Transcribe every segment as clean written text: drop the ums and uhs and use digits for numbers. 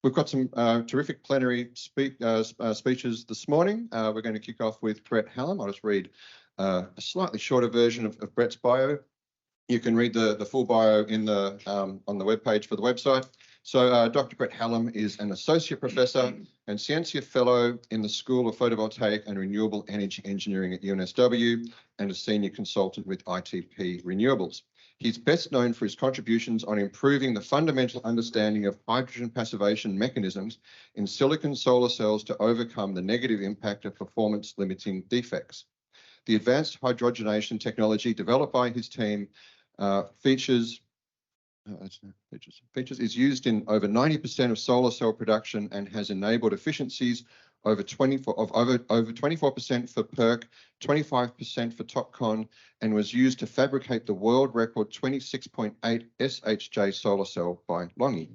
We've got some terrific plenary speeches this morning. We're going to kick off with Brett Hallam. I'll just read a slightly shorter version of Brett's bio. You can read the full bio in the on the webpage for the website. So Dr. Brett Hallam is an Associate Professor and Ciencia Fellow in the School of Photovoltaic and Renewable Energy Engineering at UNSW and a Senior Consultant with ITP Renewables. He's best known for his contributions on improving the fundamental understanding of hydrogen passivation mechanisms in silicon solar cells to overcome the negative impact of performance limiting defects. The advanced hydrogenation technology developed by his team is used in over 90% of solar cell production and has enabled efficiencies over 24% for PERC, 25% for TOPCon, and was used to fabricate the world record 26.8 SHJ solar cell by LONGi.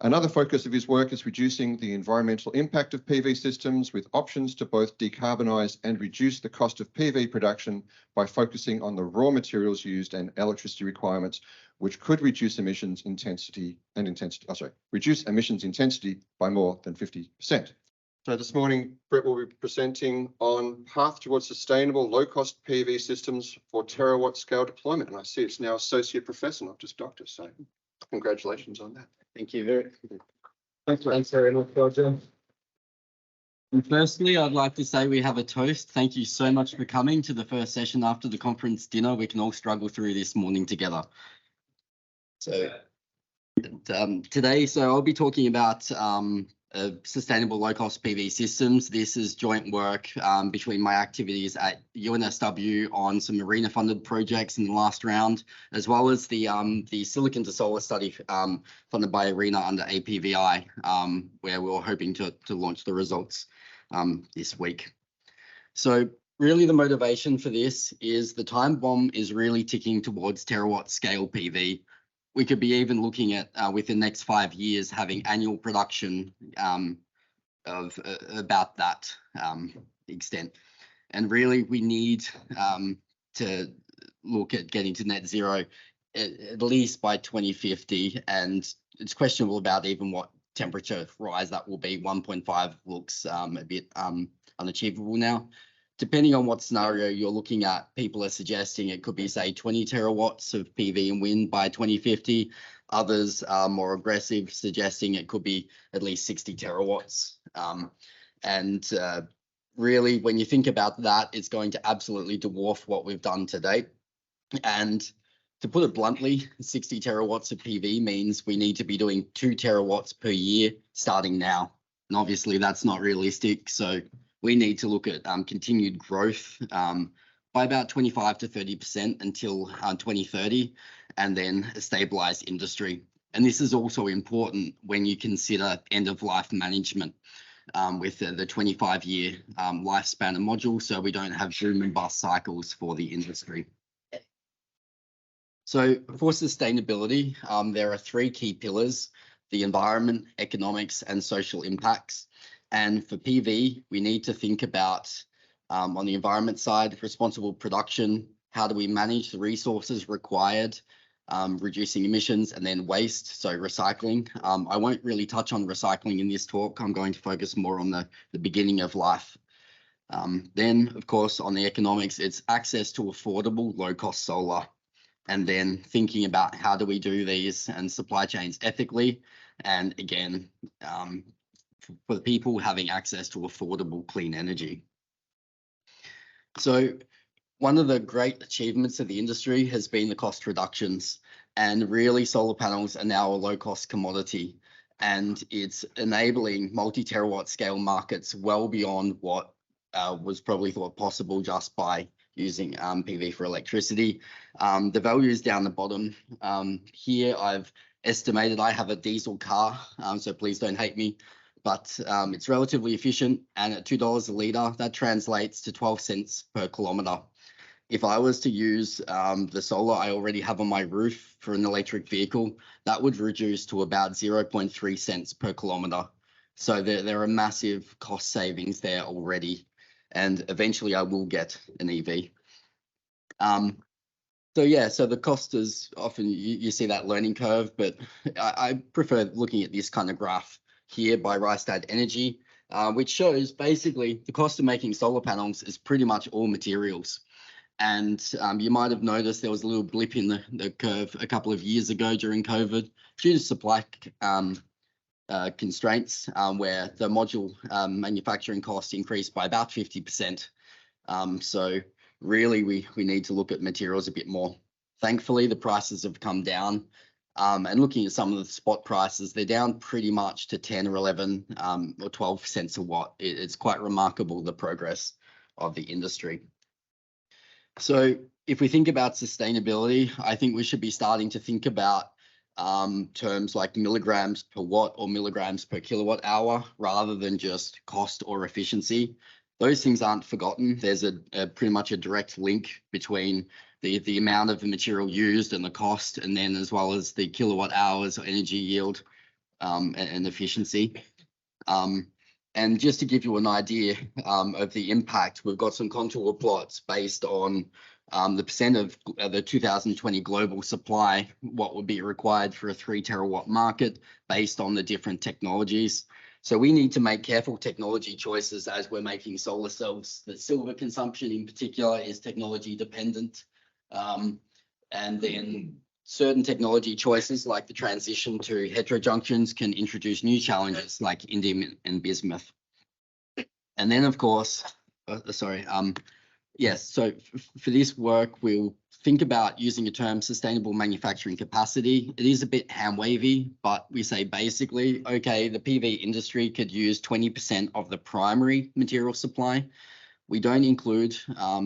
Another focus of his work is reducing the environmental impact of PV systems with options to both decarbonise and reduce the cost of PV production by focusing on the raw materials used and electricity requirements, which could reduce emissions intensity by more than 50%. So this morning, Brett will be presenting on path towards sustainable low-cost PV systems for terawatt scale deployment. And I see it's now Associate Professor, not just Doctor. So congratulations on that. Thank you very much. Thanks very much, Roger. And firstly, I'd like to say we have a toast. Thank you so much for coming to the first session after the conference dinner. We can all struggle through this morning together. So today, I'll be talking about sustainable low-cost PV systems. This is joint work between my activities at UNSW on some ARENA-funded projects in the last round, as well as the silicon to solar study funded by ARENA under APVI, where we're hoping to launch the results this week. So really the motivation for this is the time bomb is really ticking towards terawatt scale PV. We could be even looking at within the next 5 years having annual production of about that extent. And really we need to look at getting to net zero at least by 2050. And it's questionable about even what temperature rise that will be. 1.5 looks a bit unachievable now. Depending on what scenario you're looking at, people are suggesting it could be, say, 20 terawatts of PV and wind by 2050. Others are more aggressive, suggesting it could be at least 60 terawatts. Really, when you think about that, it's going to absolutely dwarf what we've done to date. And to put it bluntly, 60 terawatts of PV means we need to be doing 2 terawatts per year starting now. And obviously, that's not realistic. So we need to look at continued growth by about 25 to 30% until 2030, and then a stabilized industry. And this is also important when you consider end-of-life management with the 25-year lifespan of modules, so we don't have boom and bust cycles for the industry. So for sustainability, there are 3 key pillars: the environment, economics, and social impacts. And for PV, we need to think about, on the environment side, responsible production. How do we manage the resources required, reducing emissions, and then waste, so recycling. I won't really touch on recycling in this talk. I'm going to focus more on the beginning of life. Then, of course, on the economics, it's access to affordable, low-cost solar. And then thinking about how do we do these and supply chains ethically. And again, for the people having access to affordable clean energy. So one of the great achievements of the industry has been the cost reductions, and really solar panels are now a low-cost commodity, and it's enabling multi-terawatt scale markets well beyond what was probably thought possible just by using PV for electricity. The value is down the bottom. Here I've estimated, I have a diesel car, so please don't hate me. But it's relatively efficient, and at $2 a litre, that translates to 12 cents per kilometre. If I was to use the solar I already have on my roof for an electric vehicle, that would reduce to about 0.3 cents per kilometre. So there are massive cost savings there already, and eventually I will get an EV. So the cost is often, you see that learning curve, but I prefer looking at this kind of graph here by Rystad Energy, which shows basically the cost of making solar panels is pretty much all materials. And you might have noticed there was a little blip in the curve a couple of years ago during COVID due to supply constraints, where the module manufacturing cost increased by about 50%. So really, we need to look at materials a bit more. Thankfully, the prices have come down. And looking at some of the spot prices, they're down pretty much to 10 or 11 or 12 cents a watt. It's quite remarkable, the progress of the industry. So if we think about sustainability, I think we should be starting to think about terms like milligrams per watt or milligrams per kilowatt hour, rather than just cost or efficiency. Those things aren't forgotten. There's a pretty much a direct link between the amount of the material used and the cost, and then as well as the kilowatt hours or energy yield and efficiency. And just to give you an idea of the impact, we've got some contour plots based on the percent of the 2020 global supply, what would be required for a 3 terawatt market based on the different technologies. So we need to make careful technology choices as we're making solar cells. The silver consumption in particular is technology dependent. And then certain technology choices like the transition to heterojunctions can introduce new challenges like indium and bismuth. And then of course, yes, so for this work, we'll think about using the term sustainable manufacturing capacity. It is a bit hand wavy, but we say basically, okay, the PV industry could use 20% of the primary material supply. We don't include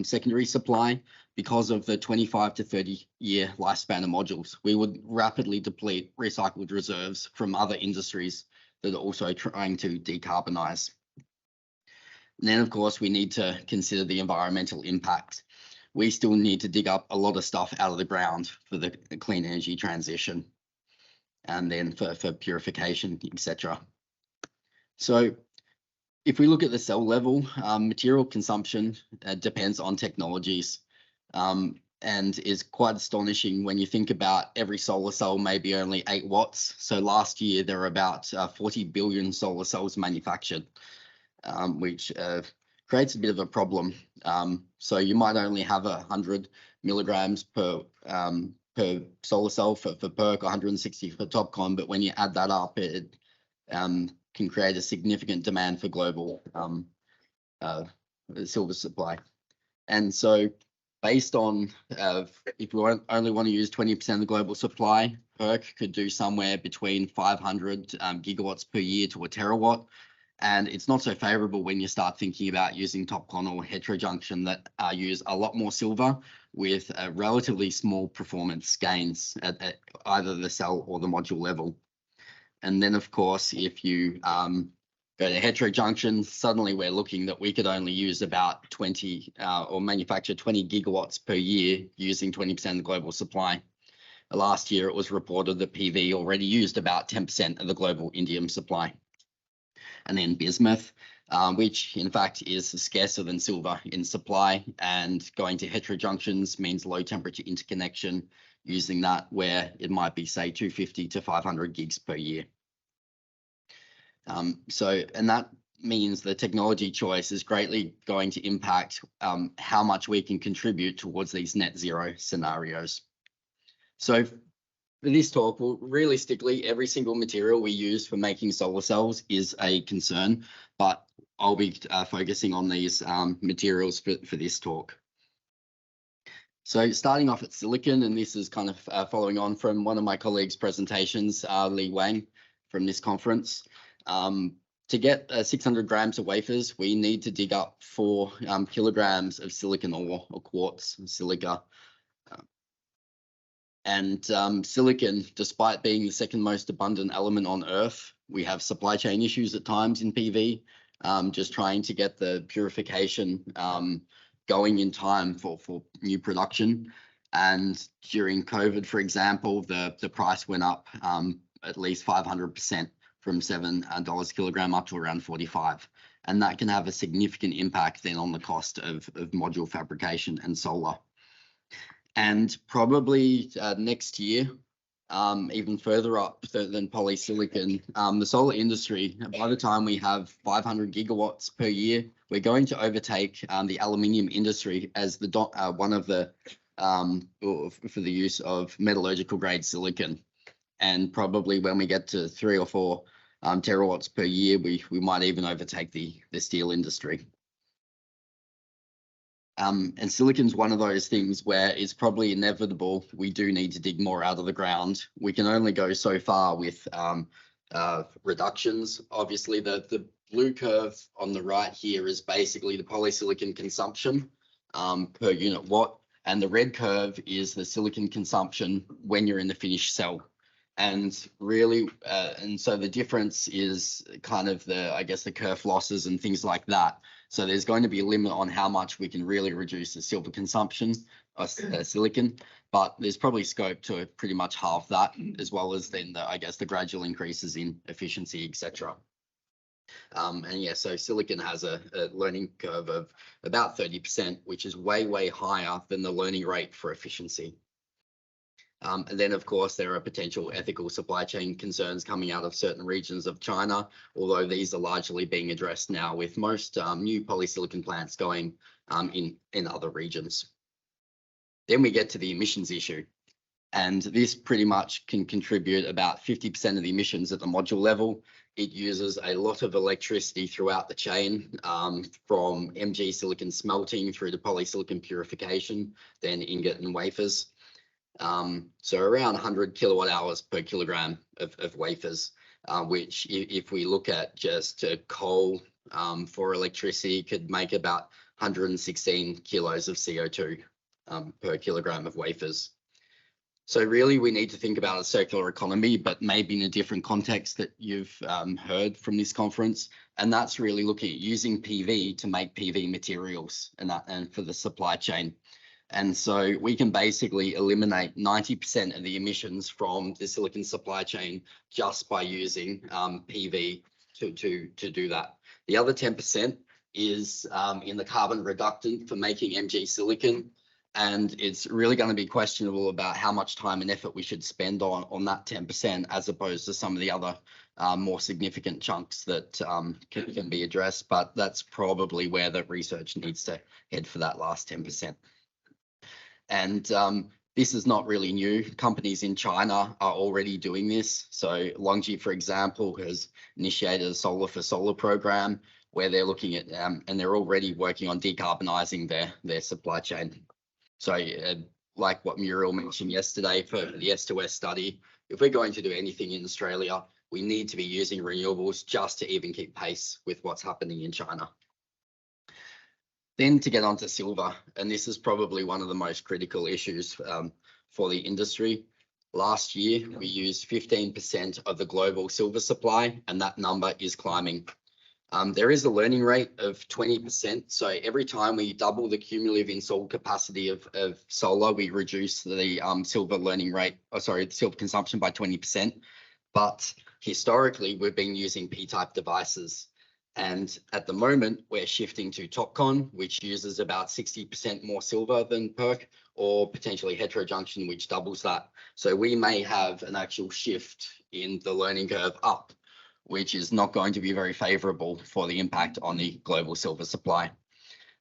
secondary supply because of the 25 to 30 year lifespan of modules. We would rapidly deplete recycled reserves from other industries that are also trying to decarbonize. And then, of course, we need to consider the environmental impact. We still need to dig up a lot of stuff out of the ground for the clean energy transition, and then for purification, etc. So if we look at the cell level, material consumption depends on technologies, and is quite astonishing when you think about every solar cell maybe only 8 watts. So last year, there were about 40 billion solar cells manufactured, which creates a bit of a problem. So you might only have 100 milligrams per solar cell for PERC, 160 for TOPCon, but when you add that up, it can create a significant demand for global silver supply. And so based on, if we only want to use 20% of the global supply, PERC could do somewhere between 500 gigawatts per year to a terawatt. And it's not so favorable when you start thinking about using TOPCon or heterojunction that use a lot more silver with relatively small performance gains at either the cell or the module level. And then, of course, if you go to heterojunction, suddenly we're looking that we could only use about 20 or manufacture 20 gigawatts per year using 20% of the global supply. Last year, it was reported that PV already used about 10% of the global indium supply. And then bismuth, which in fact is scarcer than silver in supply, and going to heterojunctions means low temperature interconnection, using that where it might be, say, 250 to 500 gigs per year. And that means the technology choice is greatly going to impact how much we can contribute towards these net zero scenarios. So for this talk, well, realistically, every single material we use for making solar cells is a concern, but I'll be focusing on these materials for this talk. So starting off at silicon, and this is kind of following on from one of my colleagues' presentations, Li Wang from this conference. To get 600 grams of wafers, we need to dig up 4 kilograms of silicon ore or quartz silica. And silicon, despite being the second most abundant element on Earth, we have supply chain issues at times in PV, just trying to get the purification going in time for new production. And during COVID, for example, the price went up at least 500% from $7 kilogram up to around 45. And that can have a significant impact then on the cost of module fabrication and solar. And probably next year, even further up than polysilicon. The solar industry, by the time we have 500 gigawatts per year, we're going to overtake the aluminium industry as the one of the for the use of metallurgical grade silicon. And probably when we get to 3 or 4 terawatts per year, we might even overtake the steel industry. And silicon's one of those things where it's probably inevitable we do need to dig more out of the ground. We can only go so far with reductions. Obviously, the blue curve on the right here is basically the polysilicon consumption per unit watt, and the red curve is the silicon consumption when you're in the finished cell. And really, and so the difference is kind of I guess the kerf losses and things like that. So there's going to be a limit on how much we can really reduce the silver consumption of silicon, but there's probably scope to pretty much halve that, as well as then I guess the gradual increases in efficiency, etc. And yeah, so silicon has a learning curve of about 30%, which is way higher than the learning rate for efficiency. And then, of course, there are potential ethical supply chain concerns coming out of certain regions of China, although these are largely being addressed now with most new polysilicon plants going in other regions. Then we get to the emissions issue, and this pretty much can contribute about 50% of the emissions at the module level. It uses a lot of electricity throughout the chain, from MG silicon smelting through to polysilicon purification, then ingot and wafers. So around 100 kilowatt hours per kilogram of wafers, which if we look at just coal for electricity could make about 116 kilos of CO2 per kilogram of wafers. So really we need to think about a circular economy, but maybe in a different context that you've heard from this conference. And that's really looking at using PV to make PV materials and for the supply chain. And so we can basically eliminate 90% of the emissions from the silicon supply chain just by using PV to do that. The other 10% is in the carbon reductant for making MG silicon. And it's really going to be questionable about how much time and effort we should spend on that 10%, as opposed to some of the other more significant chunks that can be addressed. But that's probably where the research needs to head for that last 10%. And this is not really new. Companies in China are already doing this. So Longji, for example, has initiated a solar for solar program where they're looking at, and they're already working on decarbonizing their supply chain. So like what Muriel mentioned yesterday for the S2S study, if we're going to do anything in Australia, we need to be using renewables just to even keep pace with what's happening in China. Then to get onto silver, and this is probably one of the most critical issues for the industry. Last year, we used 15% of the global silver supply, and that number is climbing. There is a learning rate of 20%. So every time we double the cumulative installed capacity of solar, we reduce the silver learning rate, the silver consumption by 20%. But historically, we've been using P-type devices. And at the moment, we're shifting to TOPCon, which uses about 60% more silver than PERC, or potentially heterojunction, which doubles that. So we may have an actual shift in the learning curve up, which is not going to be very favorable for the impact on the global silver supply.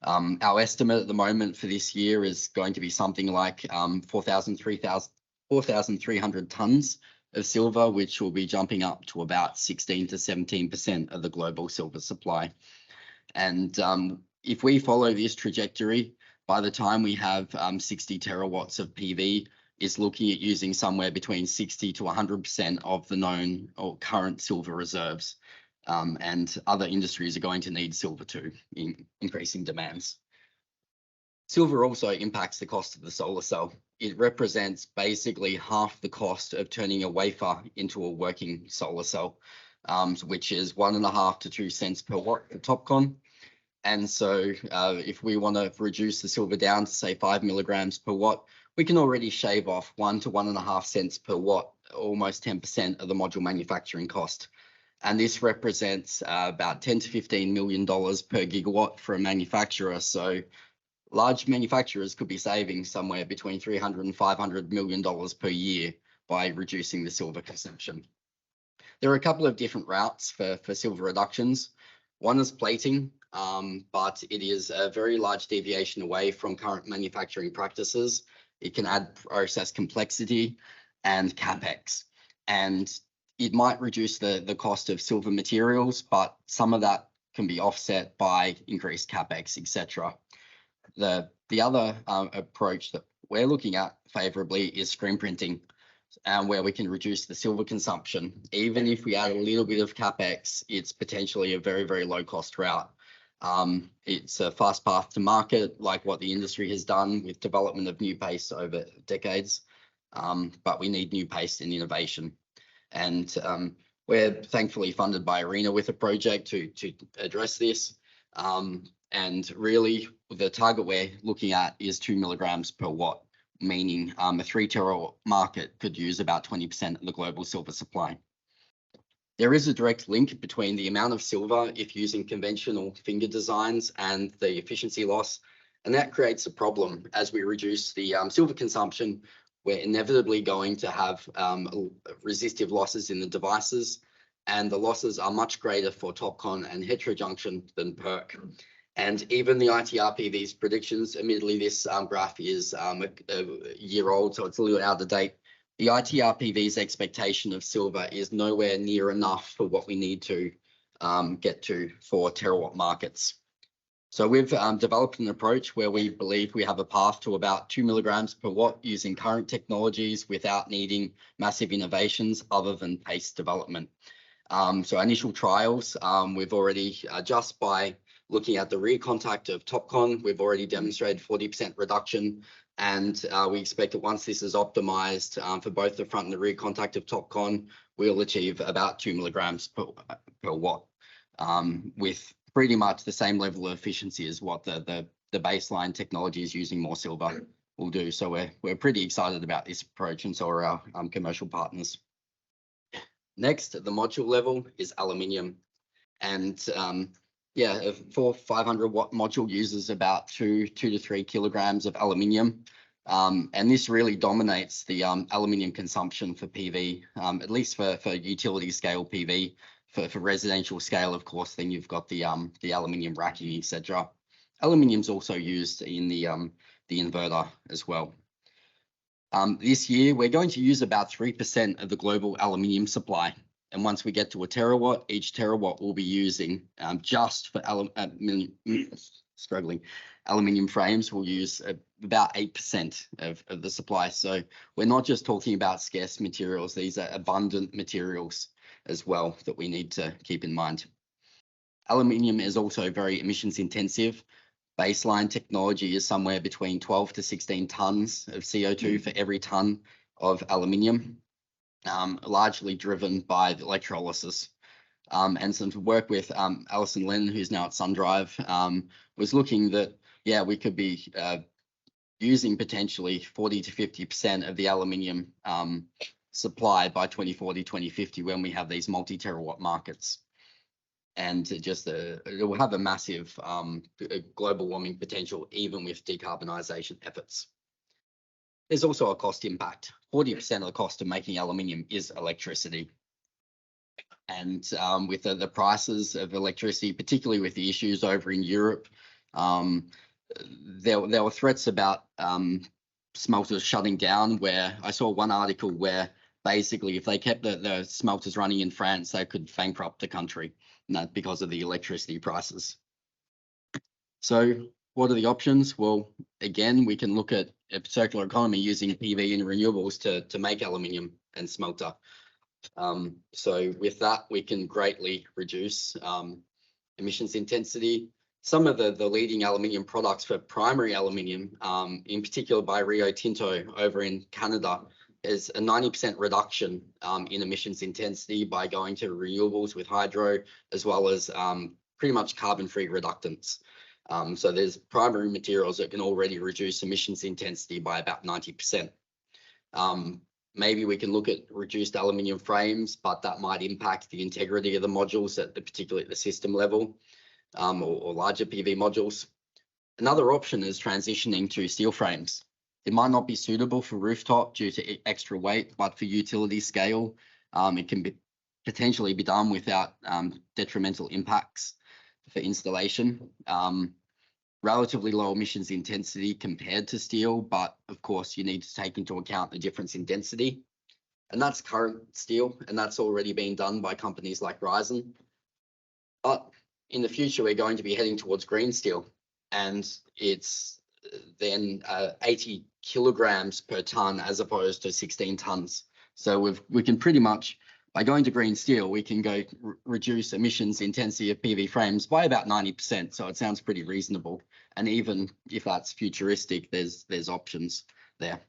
Our estimate at the moment for this year is going to be something like 4,300 tons of silver, which will be jumping up to about 16 to 17% of the global silver supply. And if we follow this trajectory, by the time we have 60 terawatts of PV, is looking at using somewhere between 60 to 100% of the known or current silver reserves. And other industries are going to need silver too, in increasing demands. Silver also impacts the cost of the solar cell. It represents basically half the cost of turning a wafer into a working solar cell, which is 1.5 to 2 cents per watt for TOPCon. And so if we want to reduce the silver down to say 5 milligrams per watt, we can already shave off 1 to 1.5 cents per watt, almost 10% of the module manufacturing cost. And this represents about $10 to $15 million per gigawatt for a manufacturer. So large manufacturers could be saving somewhere between $300 and $500 million per year by reducing the silver consumption. There are a couple of different routes for silver reductions. One is plating, but it is a very large deviation away from current manufacturing practices. It can add process complexity and CapEx, and it might reduce the cost of silver materials, but some of that can be offset by increased CapEx, etc. The other approach that we're looking at favorably is screen printing, where we can reduce the silver consumption. Even if we add a little bit of CapEx, it's potentially a very, very low cost route. It's a fast path to market, like what the industry has done with development of new paste over decades. But we need new paste and innovation. And we're thankfully funded by ARENA with a project to address this. And really, the target we're looking at is 2 milligrams per watt, meaning a 3 terawatt market could use about 20% of the global silver supply. There is a direct link between the amount of silver if using conventional finger designs and the efficiency loss, and that creates a problem. As we reduce the silver consumption, we're inevitably going to have resistive losses in the devices, and the losses are much greater for TOPCon and heterojunction than PERC. And even the ITRPV's predictions, admittedly this graph is a year old, so it's a little out of date. The ITRPV's expectation of silver is nowhere near enough for what we need to get to for terawatt markets. So we've developed an approach where we believe we have a path to about 2 milligrams per watt using current technologies without needing massive innovations other than paste development. So initial trials, we've already, just by looking at the rear contact of TOPCon, we've already demonstrated 40% reduction. And we expect that once this is optimized for both the front and the rear contact of TOPCon, we'll achieve about 2 milligrams per watt with pretty much the same level of efficiency as what the baseline technology is using more silver will do. So we're pretty excited about this approach, and so are our commercial partners. Next, at the module level is aluminium. And yeah, a 500 watt module uses about 2 to 3 kilograms of aluminium. And this really dominates the aluminium consumption for PV, at least for utility scale PV. For residential scale, of course, then you've got the aluminium racking, etc. Aluminium is also used in the inverter as well. This year, we're going to use about 3% of the global aluminium supply. And once we get to a terawatt, each terawatt will be using just for aluminium frames, we'll use about 8% of the supply. So we're not just talking about scarce materials, these are abundant materials as well that we need to keep in mind. Aluminium is also very emissions intensive. Baseline technology is somewhere between 12 to 16 tons of CO2 for every ton of aluminium, largely driven by the electrolysis. And some work with Alison Lin, who's now at SunDrive, was looking that, yeah, we could be using potentially 40 to 50% of the aluminium supply by 2040, 2050, when we have these multi-terawatt markets. And it will have a massive global warming potential, even with decarbonisation efforts. There's also a cost impact. 40% of the cost of making aluminium is electricity. And with the prices of electricity, particularly with the issues over in Europe, there were threats about smelters shutting down, where I saw one article where basically if they kept the smelters running in France, they could bankrupt the country, and that's because of the electricity prices. So what are the options? Well, again, we can look at a circular economy using PV and renewables to make aluminium and smelter. So with that, we can greatly reduce emissions intensity. Some of the leading aluminium products for primary aluminium, in particular by Rio Tinto over in Canada, is a 90% reduction in emissions intensity by going to renewables with hydro, as well as pretty much carbon-free reductants. So there's primary materials that can already reduce emissions intensity by about 90%. Maybe we can look at reduced aluminium frames, but that might impact the integrity of the modules, particularly at the system level, or larger PV modules. Another option is transitioning to steel frames. It might not be suitable for rooftop due to extra weight, but for utility scale, it can potentially be done without detrimental impacts for installation. Relatively low emissions intensity compared to steel, but of course you need to take into account the difference in density. And that's current steel, and that's already being done by companies like Ryzen. But in the future, we're going to be heading towards green steel, and it's then 80 kilograms per ton as opposed to 16 tons. So we can pretty much, by going to green steel, we can go reduce emissions intensity of PV frames by about 90%. So it sounds pretty reasonable. And even if that's futuristic, there's options there.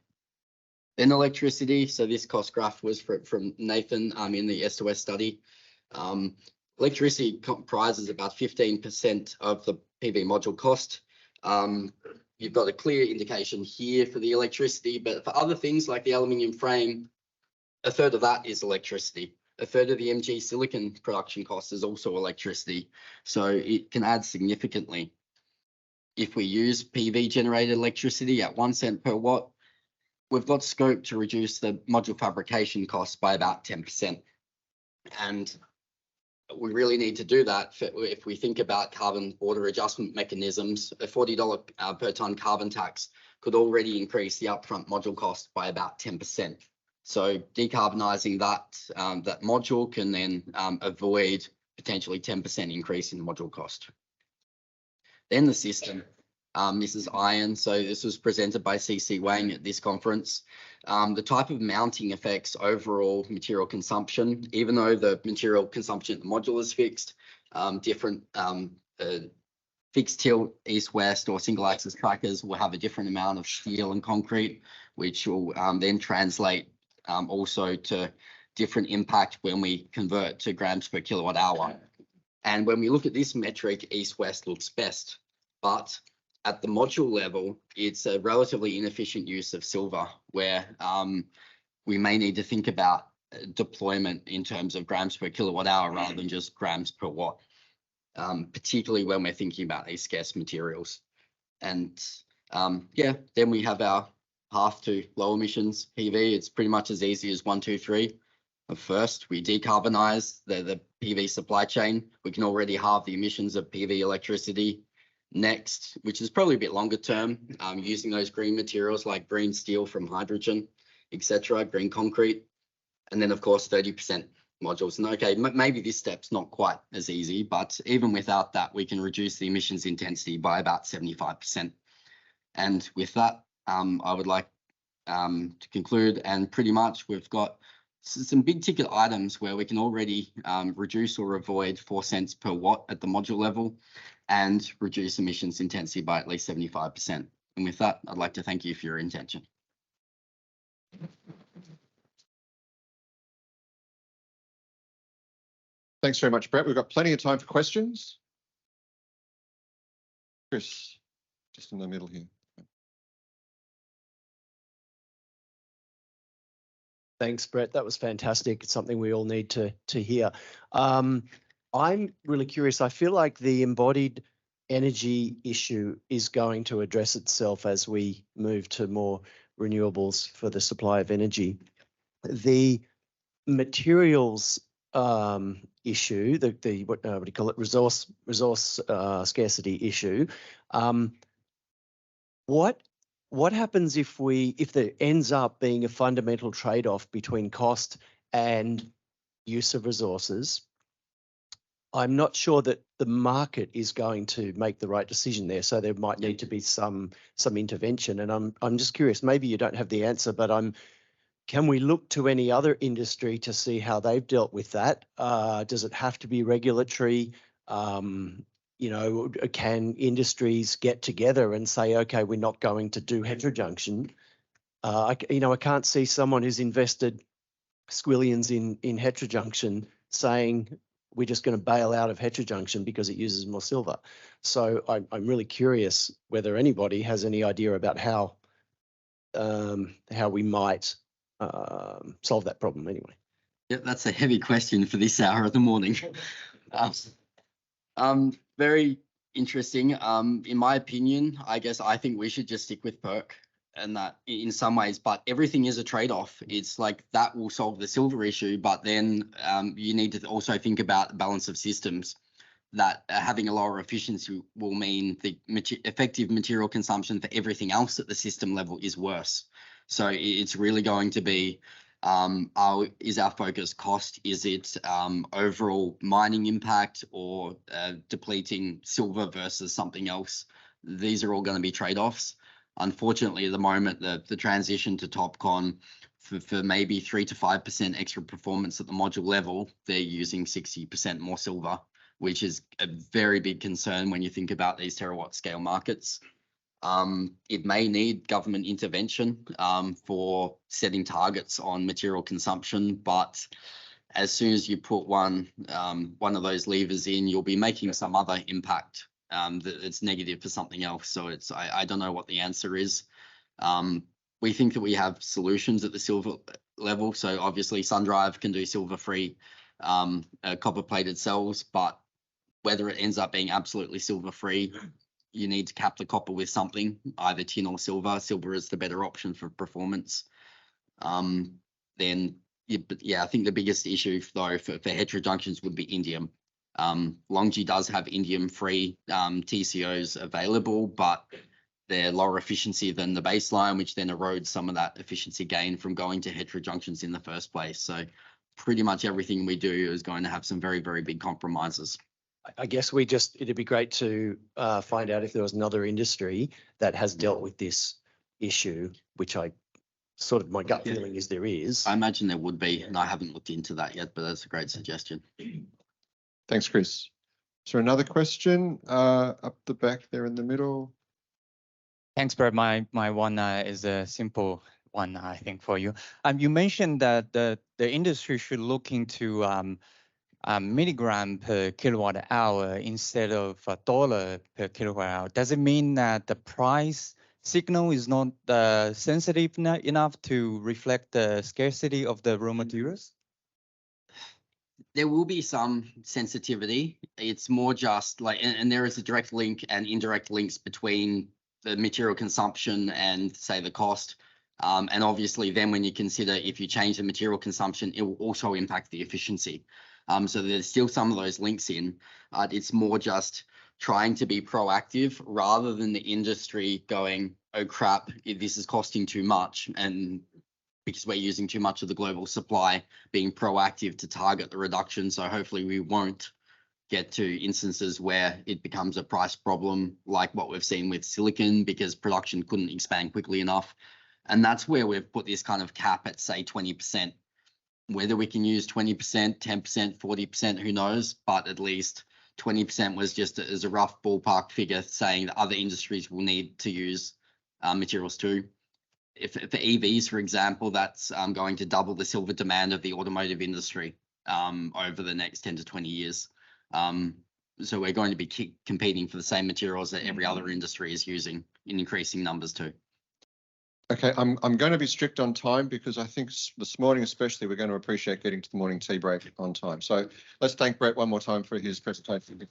Then electricity. So this cost graph was from Nathan in the S2S study. Electricity comprises about 15% of the PV module cost. You've got a clear indication here for the electricity, but for other things like the aluminium frame, a third of that is electricity. A third of the MG silicon production cost is also electricity. So it can add significantly. If we use PV generated electricity at 1 cent per watt, we've got scope to reduce the module fabrication costs by about 10%. And we really need to do that if we think about carbon border adjustment mechanisms. A $40 per ton carbon tax could already increase the upfront module cost by about 10%. So decarbonizing that module can then avoid potentially 10% increase in the module cost. Then the system. This is iron. So this was presented by CC Wang at this conference. The type of mounting affects overall material consumption, even though the material consumption of the module is fixed. Different fixed tilt, east-west, or single-axis trackers will have a different amount of steel and concrete, which will then translate also to different impact when we convert to grams per kilowatt hour. And when we look at this metric, east-west looks best, but at the module level, it's a relatively inefficient use of silver, where we may need to think about deployment in terms of grams per kilowatt hour rather than just grams per watt, particularly when we're thinking about these scarce materials. And yeah, then we have our path to low emissions PV. It's pretty much as easy as 1, 2, 3. First, we decarbonize the PV supply chain. We can already halve the emissions of PV electricity. Next, which is probably a bit longer term, using those green materials like green steel from hydrogen, etc., green concrete, and then of course 30% modules. And okay, maybe this step's not quite as easy, but even without that, we can reduce the emissions intensity by about 75%. And with that, I would like to conclude, and pretty much we've got some big ticket items where we can already reduce or avoid 4 cents per watt at the module level and reduce emissions intensity by at least 75%. And with that, I'd like to thank you for your attention. Thanks very much, Brett. We've got plenty of time for questions. Chris, just in the middle here. Thanks, Brett. That was fantastic. It's something we all need to hear. I'm really curious. I feel like the embodied energy issue is going to address itself as we move to more renewables for the supply of energy. The materials issue, the what do you call it, resource scarcity issue. What happens if there ends up being a fundamental trade-off between cost and use of resources? I'm not sure that the market is going to make the right decision there, so there might need to be some intervention. And I'm just curious. Maybe you don't have the answer, but can we look to any other industry to see how they've dealt with that? Does it have to be regulatory? You know, can industries get together and say, okay, we're not going to do heterojunction? I can't see someone who's invested squillions in heterojunction saying we're just going to bail out of heterojunction because it uses more silver. So I'm really curious whether anybody has any idea about how we might solve that problem anyway. Yeah, that's a heavy question for this hour of the morning. Very interesting. In my opinion, I think we should just stick with PERC. and that in some ways, but everything is a trade-off. It's like that will solve the silver issue, but then you need to also think about the balance of systems, that having a lower efficiency will mean the effective material consumption for everything else at the system level is worse. So it's really going to be, is our focus cost? Is it overall mining impact, or depleting silver versus something else? These are all going to be trade-offs. Unfortunately, at the moment, the transition to TopCon for maybe 3 to 5% extra performance at the module level, they're using 60% more silver, which is a very big concern when you think about these terawatt scale markets. It may need government intervention for setting targets on material consumption, but as soon as you put one of those levers in, you'll be making some other impact that's negative for something else. So I don't know what the answer is. We think that we have solutions at the silver level. So obviously SunDrive can do silver-free copper-plated cells, but whether it ends up being absolutely silver-free, you need to cap the copper with something, either tin or silver. Silver is the better option for performance. Then, yeah, I think the biggest issue though for heterojunctions would be indium. LONGi does have indium-free TCOs available, but they're lower efficiency than the baseline, which then erodes some of that efficiency gain from going to heterojunctions in the first place. So pretty much everything we do is going to have some very, very big compromises. I guess it'd be great to find out if there was another industry that has dealt with this issue, which my gut feeling is there is. I imagine there would be, and I haven't looked into that yet, but that's a great suggestion. Thanks, Chris. Is there another question up the back there in the middle? Thanks, Brett. My one is a simple one, I think, for you. You mentioned that the industry should look into milligram per kilowatt hour instead of $1 per kilowatt hour. Does it mean that the price signal is not sensitive enough to reflect the scarcity of the raw materials? There will be some sensitivity. It's more just like, and there is a direct link and indirect links between the material consumption and say the cost. And obviously then when you consider if you change the material consumption, it will also impact the efficiency. So there's still some of those links in. It's more just trying to be proactive rather than the industry going, oh crap, this is costing too much, and because we're using too much of the global supply, being proactive to target the reduction. So hopefully we won't get to instances where it becomes a price problem like what we've seen with silicon because production couldn't expand quickly enough. And that's where we've put this kind of cap at say 20%. Whether we can use 20%, 10%, 40%, who knows, but at least 20% was just as a rough ballpark figure saying that other industries will need to use materials too. If for EVs, for example, that's going to double the silver demand of the automotive industry over the next 10 to 20 years. So we're going to be competing for the same materials that every other industry is using in increasing numbers too. Okay, I'm going to be strict on time because I think this morning especially we're going to appreciate getting to the morning tea break on time. So let's thank Brett one more time for his presentation.